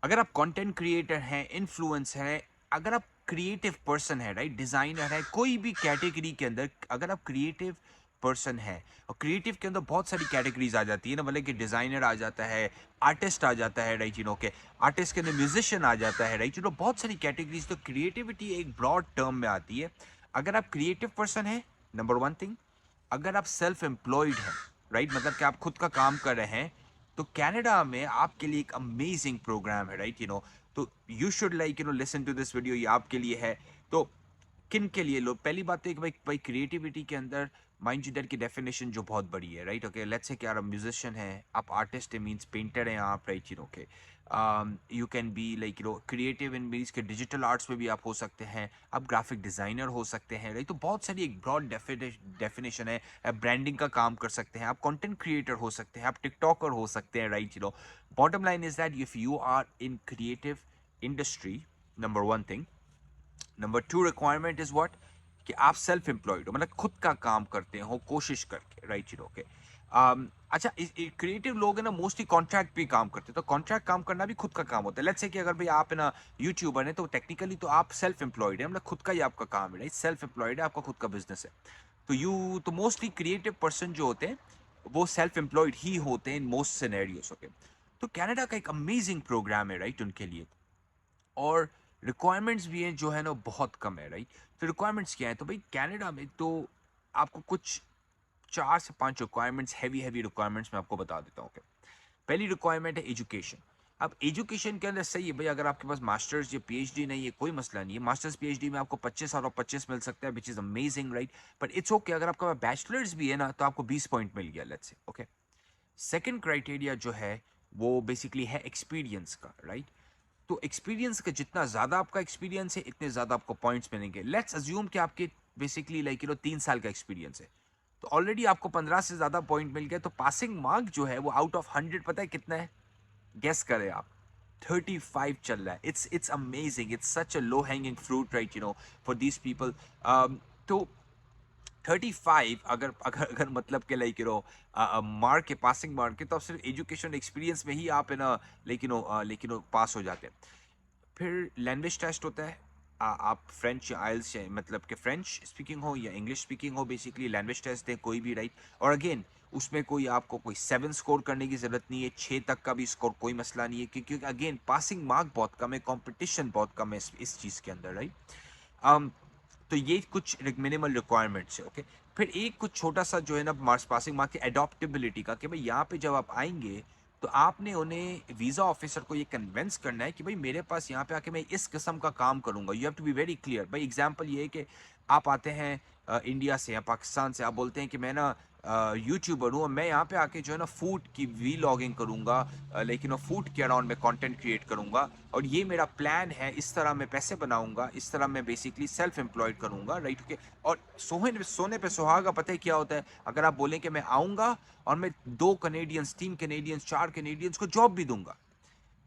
अगर आप content creator हैं, इन्फ्लुएंसर हैं, अगर आप क्रिएटिव पर्सन है, राइट, डिजाइनर है, कोई भी कैटेगरी के अंदर अगर आप क्रिएटिव पर्सन है, और क्रिएटिव के अंदर बहुत सारी कैटेगरीज आ जाती है ना, मतलब कि डिजाइनर आ जाता है, आर्टिस्ट आ जाता है, राइट, के आर्टिस्ट के अंदर म्यूजिशियन आ जाता है, राइट, बहुत सारी कैटेगरीज। तो क्रिएटिविटी एक ब्रॉड टर्म में आती है। अगर आप क्रिएटिव पर्सन है, नंबर वन थिंग, अगर आप सेल्फ एम्प्लॉयड हैं, राइट, मतलब कि आप खुद का काम कर रहे हैं, तो कनाडा में आपके लिए एक अमेजिंग प्रोग्राम है, राइट, तो you should like listen to this video. ये आपके लिए है। तो किन के लिए लोग, पहली बात तो एक, भाई भाई क्रिएटिविटी के अंदर माइंड यूटर की डेफिनेशन जो बहुत बड़ी है, राइट, ओके, लेट्स से कि आप म्यूजिशियन है, आप आर्टिस्ट है, मींस पेंटर हैं आप, right, okay, you can be like creative in means के डिजिटल आर्ट्स में भी आप हो सकते हैं, आप ग्राफिक डिजाइनर हो सकते हैं, राइट, तो बहुत सारी एक ब्रॉड डेफिनेशन है। आप ब्रांडिंग का काम कर सकते हैं, आप कंटेंट क्रिएटर हो सकते हैं, आप टिकटॉकर हो सकते हैं, right, bottom line is that if you are in creative industry, number one thing. Number two requirement is what, कि आप सेल्फ एम्प्लॉयड हो, मतलब खुद का काम करते हो कोशिश करके, राइट, ओके। अच्छा, क्रिएटिव लोग है ना, मोस्टली कॉन्ट्रैक्ट पे काम करते हैं, तो कॉन्ट्रैक्ट काम करना भी खुद का काम होता है। लेट्स से कि अगर भाई आप है ना यूट्यूबर है, तो टेक्निकली तो आप सेल्फ एम्प्लॉयड है, मतलब खुद का ही आपका काम है, राइट, सेल्फ एम्प्लॉयड है, आपका खुद का बिजनेस है। तो मोस्टली क्रिएटिव पर्सन जो होते हैं वो सेल्फ एम्प्लॉयड ही होते हैं इन मोस्ट सिनेरियोस, ओके। तो कनाडा का एक अमेजिंग प्रोग्राम है, राइट, उनके लिए। और रिक्वायरमेंट्स भी हैं जो है ना बहुत कम है, राइट। तो रिक्वायरमेंट्स क्या है, तो भाई कनाडा में तो आपको कुछ 4 से 5 रिक्वायरमेंट्स, हैवी हैवी रिक्वायरमेंट्स मैं आपको बता देता हूँ, okay? पहली रिक्वायरमेंट है एजुकेशन। अब एजुकेशन के अंदर सही है भाई, अगर आपके पास मास्टर्स या पीएचडी नहीं है, कोई मसला नहीं है। मास्टर्स पीएचडी में आपको 25 और 25 मिल सकता है, which is amazing, right. But it's okay, अगर आपका बैचलर्स भी है ना, तो आपको 20 पॉइंट मिल गया, let's say, okay. Second criteria जो है वो बेसिकली है एक्सपीरियंस का, राइट। तो एक्सपीरियंस का जितना ज्यादा आपका एक्सपीरियंस है, इतने ज्यादा आपको पॉइंट्स मिलेंगे। लेट्स अज्यूम कि आपके बेसिकली लाइक 3 साल का एक्सपीरियंस है, तो ऑलरेडी आपको 15 से ज्यादा पॉइंट मिल गया। तो पासिंग मार्क जो है वो आउट ऑफ 100 पता है कितना है? गेस करें आप। 35 चल रहा है। It's amazing, it's such a low hanging fruit, right, for these people. तो 35, अगर अगर अगर मतलब के लाइक मार्क के, पासिंग मार्क के, तो आप सिर्फ एजुकेशन एक्सपीरियंस में ही आप है ना, लेकिन पास हो जाते हैं। फिर लैंग्वेज टेस्ट होता है। आप फ्रेंच या आइल्स, मतलब कि फ्रेंच स्पीकिंग हो या इंग्लिश स्पीकिंग हो, बेसिकली लैंग्वेज टेस्ट दें कोई भी, राइट। और अगेन उसमें कोई आपको कोई 7 स्कोर करने की जरूरत नहीं है, 6 तक का भी स्कोर कोई मसला नहीं है, क्योंकि अगेन पासिंग मार्क बहुत कम है, कंपटीशन बहुत कम है इस चीज़ के अंदर, राइट। तो ये कुछ मिनिमल रिक्वायरमेंट्स है, ओके। फिर एक कुछ छोटा सा जो है ना मार्क्स, पासिंग मार्क की एडॉप्टेबिलिटी का, कि भाई यहाँ पे जब आप आएंगे तो आपने उन्हें वीजा ऑफिसर को ये कन्विंस करना है कि भाई मेरे पास यहाँ पे आके मैं इस किस्म का काम करूंगा। You have to be very clear. भाई एग्जांपल ये है कि आप आते हैं इंडिया से या पाकिस्तान से, आप बोलते हैं कि मैं ना यूट्यूबर हूँ, मैं यहाँ पे आके जो है ना फूड की वीलॉगिंग करूंगा, लेकिन वो फूड के अराउंड मैं कंटेंट क्रिएट करूंगा, और ये मेरा प्लान है, इस तरह मैं पैसे बनाऊंगा, इस तरह मैं बेसिकली सेल्फ एम्प्लॉयड करूंगा, राइट, ओके। और सोने पे सुहागा, पता है क्या होता है? अगर आप बोलें कि मैं आऊंगा और मैं 2 कनेडियंस, 3 कनेडियंस, 4 कनेडियंस को जॉब भी दूंगा,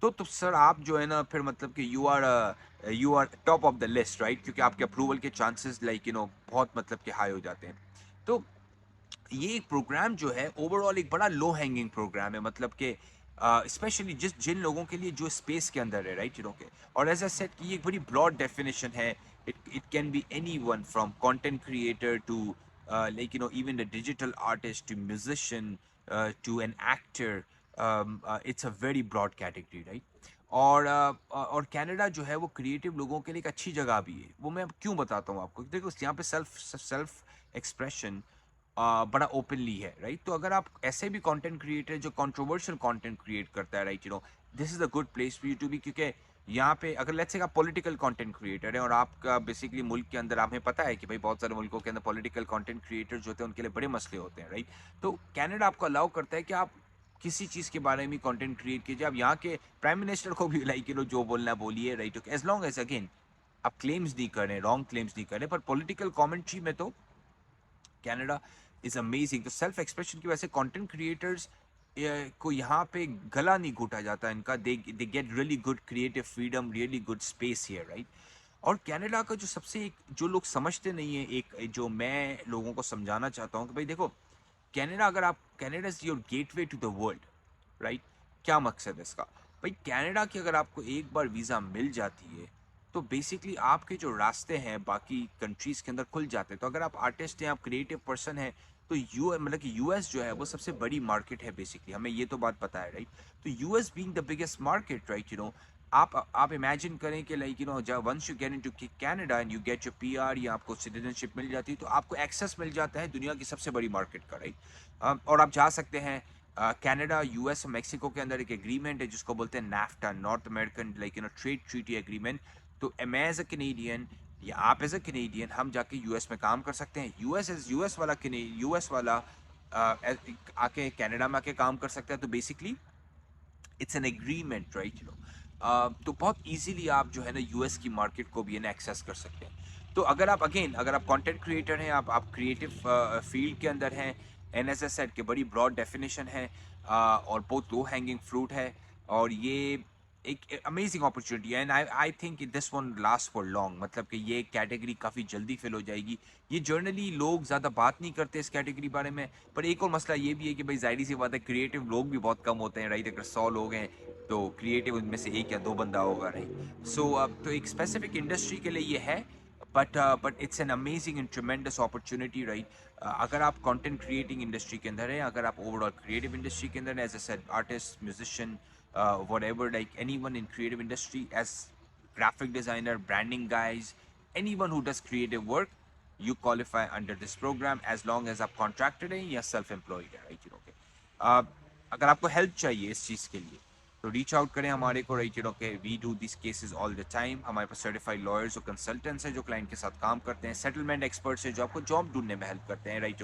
तो सर आप जो है ना फिर मतलब कि you are top of the list, right, क्योंकि आपके अप्रूवल के चांसेस लाइक बहुत मतलब कि हाई हो जाते हैं। तो ये एक प्रोग्राम जो है ओवरऑल एक बड़ा लो हैंगिंग प्रोग्राम है, मतलब कि स्पेशली जिन लोगों के लिए जो स्पेस के अंदर है, राइट, के। और एज आई सेड कि ये एक बड़ी ब्रॉड डेफिनेशन है। It can be anyone from content creator to like even the digital artist to musician to an actor. It's a very broad category, right. और Canada जो है वो creative लोगों के लिए एक अच्छी जगह भी है। वो मैं क्यों बताता हूँ आपको, देखो यहाँ पे सेल्फ सेल्फ एक्सप्रेशन बड़ा ओपनली है, राइट। तो अगर आप ऐसे भी कंटेंट क्रिएटर जो कंट्रोवर्शियल कंटेंट क्रिएट करता है, right, this is a good place for you to be. क्योंकि यहाँ पे अगर लेट्स से आप पॉलिटिकल कंटेंट क्रिएटर है और आपका बेसिकली मुल्क के अंदर, हमें पता है कि भाई बहुत सारे मुल्कों के अंदर पॉलिटिकल कंटेंट क्रिएटर जो होते हैं उनके लिए बड़े मसले होते हैं, राइट। तो कनाडा आपको अलाउ करता है कि आप किसी चीज के बारे में कंटेंट क्रिएट कीजिए। आप यहाँ के प्राइम मिनिस्टर को भी लाइक जो बोलना बोलिए, right, as long as again आप क्लेम्स नहीं कर रहे, रॉन्ग क्लेम्स नहीं कर रहे। पर पॉलिटिकल कमेंट्री में तो कनाडा इज अमेजिंग। तो सेल्फ एक्सप्रेशन की वजह से कंटेंट क्रिएटर्स को यहाँ पे गला नहीं घुटा जाता इनका। They get really good creative freedom, really good space here, right. और कनाडा का जो सबसे एक जो लोग समझते नहीं है, एक जो मैं लोगों को समझाना चाहता हूँ कि भाई देखो, कनाडा, अगर आप, Canada is your gateway to the world, right. क्या मकसद है इसका? भाई कनाडा की अगर आपको एक बार वीज़ा मिल जाती है तो बेसिकली आपके जो रास्ते हैं बाकी कंट्रीज़ के अंदर खुल जाते हैं। तो अगर आप आर्टिस्ट हैं, आप क्रिएटिव पर्सन हैं, तो यू मतलब कि यूएस जो है वो सबसे बड़ी मार्केट है बेसिकली, हमें ये तो बात पता है, राइट? तो US being the biggest market, right, आप इमेजिन करें कि लाइक जब once you get into Canada and you get your PR या आपको सिटीजनशिप मिल जाती है, तो आपको एक्सेस मिल जाता है दुनिया की सबसे बड़ी मार्केट का, राइट? और आप जा सकते हैं कनाडा, यूएस और मेक्सिको के अंदर एक एग्रीमेंट है जिसको बोलते हैं NAFTA, north American like trade treaty agreement. तो मैं एज अ कैनेडियन या आप एज अ कैनेडियन हम जाके यूएस में काम कर सकते हैं, यूएस वाला यूएस वाला आके कनाडा में आके काम कर सकता है। तो basically it's an agreement, right? तो बहुत इजीली आप जो है ना यूएस की मार्केट को भी है ना एक्सेस कर सकते हैं। तो अगर आप कंटेंट क्रिएटर हैं, आप क्रिएटिव फील्ड के अंदर हैं, एनएसएस सेट के बड़ी ब्रॉड डेफिनेशन है, और बहुत लो हैंगिंग फ्रूट है, और ये एक अमेजिंग अपॉर्चुनिटी है, and I think this one last for long, मतलब कि ये कैटेगरी काफ़ी जल्दी फिल हो जाएगी। ये जर्नली लोग ज़्यादा बात नहीं करते इस कैटेगरी बारे में, पर एक और मसला ये भी है कि भाई जाहिर सी बात है क्रिएटिव लोग भी बहुत कम होते हैं, राइट? अगर 100 लोग हैं तो क्रिएटिव उनमें से एक या दो बंदा होगा, राइट? सो अब तो एक स्पेसिफिक इंडस्ट्री के लिए ये है, but it's an amazing and tremendous opportunity, right? अगर आप कंटेंट क्रिएटिंग इंडस्ट्री के अंदर है, अगर आप ओवरऑल क्रिएटिव इंडस्ट्री के अंदर, as a said artist, musician, whatever, like anyone in creative industry, as graphic designer, branding guys, anyone who does creative work, you qualify under this program as long as आप contracted हैं या self employed है, right? अगर आपको help चाहिए इस चीज़ के लिए तो रीच आउट करें हमारे को, right? We do this cases all the time. हमारे पास सर्टिफाइड लॉयर्स और कंसल्टेंट्स हैं जो क्लाइंट के साथ काम करते हैं, सेटलमेंट एक्सपर्ट्स हैं जो आपको जॉब ढूंढने में हेल्प करते हैं, राइट?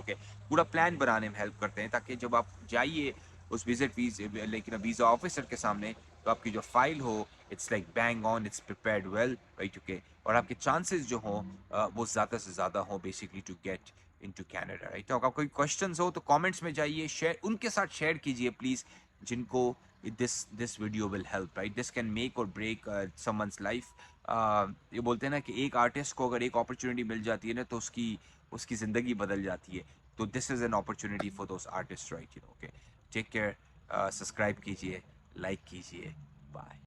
पूरा प्लान बनाने में हेल्प करते हैं ताकि जब आप जाइए उस वीज़ा ऑफिसर के सामने, तो आपकी जो फाइल हो it's like bang on, it's prepared well, right? और आपके चांसेस जो हों वो ज़्यादा से ज़्यादा हों basically to get into Canada, right? तो अगर कोई क्वेश्चंस हो तो कमेंट्स में जाइए, शेयर उनके साथ शेयर कीजिए प्लीज़, जिनको this video will help, right? This can make और ब्रेक समवंस लाइफ। ये बोलते हैं ना कि एक आर्टिस्ट को अगर एक अपॉर्चुनिटी मिल जाती है ना तो उसकी उसकी ज़िंदगी बदल जाती है। तो this is an opportunity for those artist, right? Okay, take care, subscribe कीजिए, लाइक कीजिए, बाय।